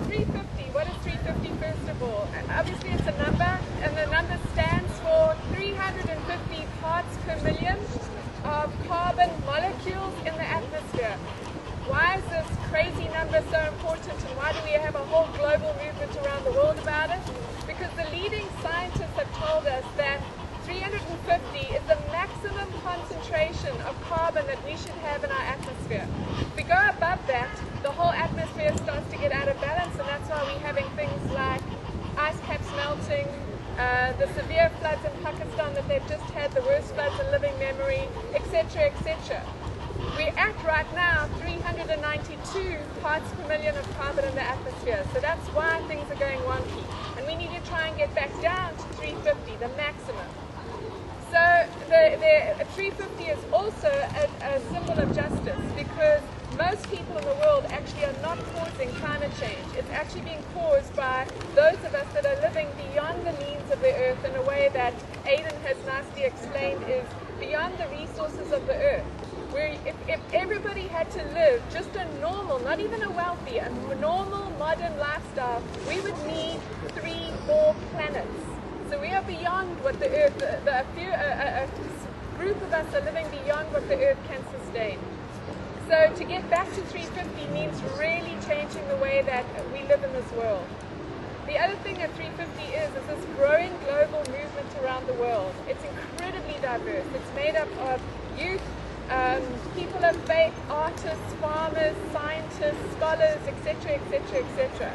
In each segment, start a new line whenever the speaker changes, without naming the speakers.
350. What is 350 first of all? Obviously it's a number, and the number stands for 350 parts per million of carbon molecules in the atmosphere. Why is this crazy number so important, and why do we have a whole global movement around the world about it? Because the leading scientists have told us that 350 is the maximum concentration of carbon that we should have in our atmosphere. If we go above that, the whole atmosphere starts to get out of balance, and that's why we're having things like ice caps melting, the severe floods in Pakistan that they've just had, the worst floods in living memory, etc., etc. We're at right now 392 parts per million of carbon in the atmosphere, so that's why things are going wonky, and we need to try and get back down to 350, the maximum. So the 350 is also a symbol of justice, because most people in the world actually are not causing climate change. It's actually being caused by those of us that are living beyond the means of the earth in a way that Aidan has nicely explained is beyond the resources of the earth. Where if everybody had to live just a normal, not even a wealthy, a normal modern lifestyle, we would need 3 more planets. So we are beyond what the earth, a group of us are living beyond what the earth can sustain. So to get back to 350 means really changing the way that we live in this world. The other thing that 350 is this growing global movement around the world. It's incredibly diverse. It's made up of youth, people of faith, artists, farmers, scientists, scholars, etc., etc., etc.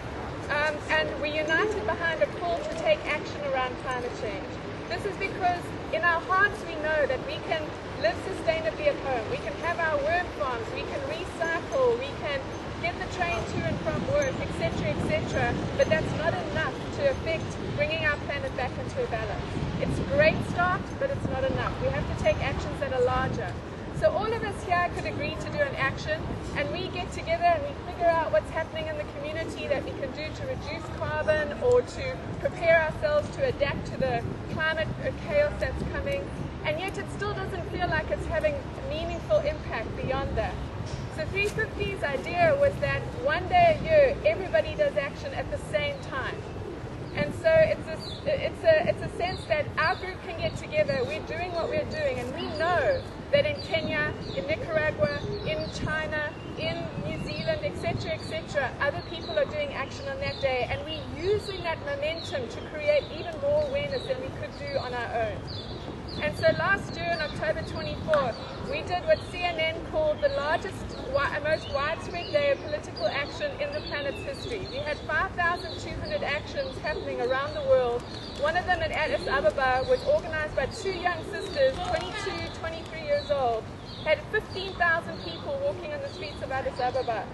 And we're united behind a call to take action around climate change. This is because in our hearts we know that we can live sustainably at home, we can have our worm farms, we can recycle, we can get the train to and from work, etc., etc., but that's not enough to affect bringing our planet back into a balance. It's a great start, but it's not enough. We have to take actions that are larger. So all of us here could agree to do an action, and we get together and we figure out what's happening in the community that we can do to reduce carbon or to prepare ourselves to adapt to the climate chaos that's coming, and yet it still doesn't feel like it's having meaningful impact beyond that. So 350's idea was that one day a year everybody does action at the same time. And so it's a sense that our group can get together, we're doing what we're doing, and we know that in Kenya, in Nicaragua, in China, in New Zealand, etc., etc., other people are doing action on that day, and we're using that momentum to create even more awareness than we could do on our own. And so last year on October 24th, we did what CNN called the largest, most widespread day of political action in the planet's history. We had 5,200 actions happening around the world. One of them in Addis Ababa was organized by 2 young sisters, 22, 23 years old. Had 15,000 people walking on the streets of Addis Ababa,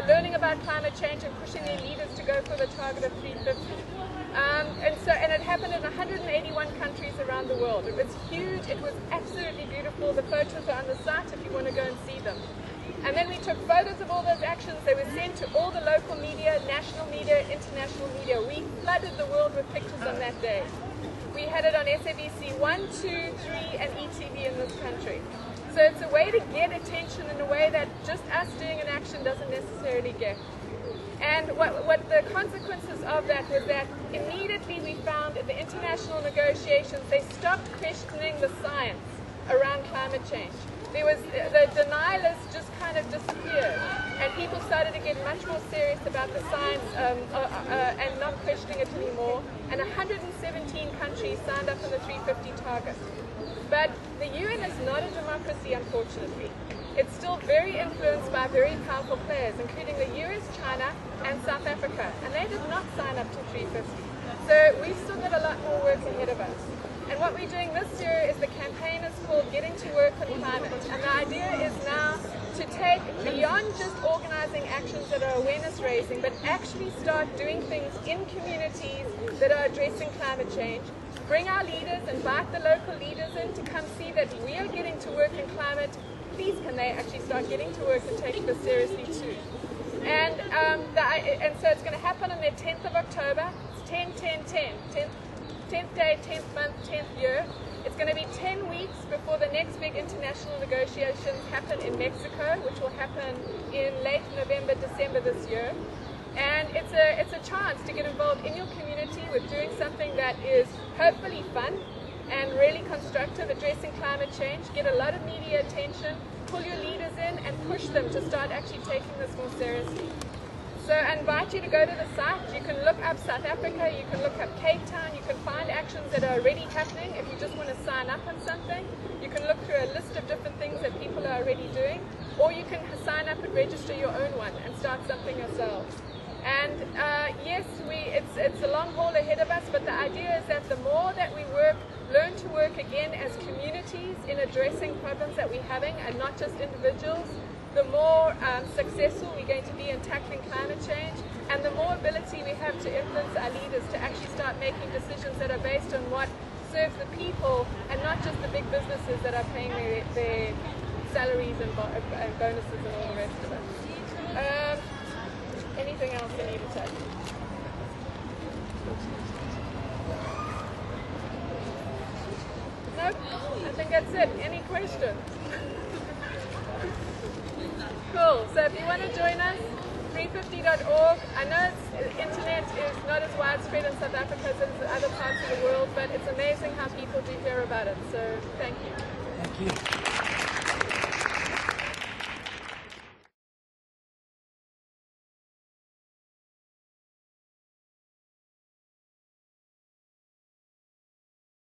learning about climate change and pushing their leaders to go for the target of 350. And it happened in 181 countries around the world. It was huge. It was absolutely beautiful. The photos are on the site if you want to go and see them. And then we took photos of all those actions. They were sent to all the local media, national media, international media. We flooded the world with pictures on that day. We had it on SABC 1, 2, 3, and ETV in this country. So it's a way to get attention in a way that just us doing an action doesn't necessarily get. And what the consequences of that was that immediately we found in the international negotiations, they stopped questioning the science around climate change. There was the denialists just kind of disappeared, and people started to get much more serious about the science and not questioning it anymore. And 117 countries signed up on the 350 target. But the UN is not a democracy, unfortunately. It's still very influenced by very powerful players, including the US, China, and South Africa, and they did not sign up to 350. So we've still got a lot more work ahead of us. And what we're doing this year is the campaign is called Getting to Work on Climate. And the idea is now to take beyond just organizing actions that are awareness raising, but actually start doing things in communities that are addressing climate change. Bring our leaders, invite the local leaders in to come see that we are getting to work in climate. Please can they actually start getting to work and taking this seriously too. And so it's going to happen on the 10th of October. It's 10-10-10. 10th day, 10th month, 10th year. It's going to be 10 weeks before the next big international negotiations happen in Mexico, which will happen in late November, December this year. And it's a chance to get involved in your community with doing something that is hopefully fun and really constructive, addressing climate change, get a lot of media attention, pull your leaders in and push them to start actually taking this more seriously. So I invite you to go to the site. You can look up South Africa, you can look up Cape Town, you can find actions that are already happening. If you just want to sign up on something, you can look through a list of different things that people are already doing, or you can sign up and register your own one and start something yourselves. And yes, it's a long haul ahead of us, but the idea is that the more that we learn to work again as communities in addressing problems that we're having and not just individuals, the more successful we're going to be in tackling climate change, and the more ability we have to influence our leaders to actually start making decisions that are based on what serves the people and not just the big businesses that are paying their salaries and bonuses and all the rest of it. Anything else I need to touch? Nope, I think that's it. Any questions? Cool, so if you want to join us, 350.org. I know internet is not as widespread in South Africa as in other parts of the world, but it's amazing how people do hear about it, so thank you.
Thank you.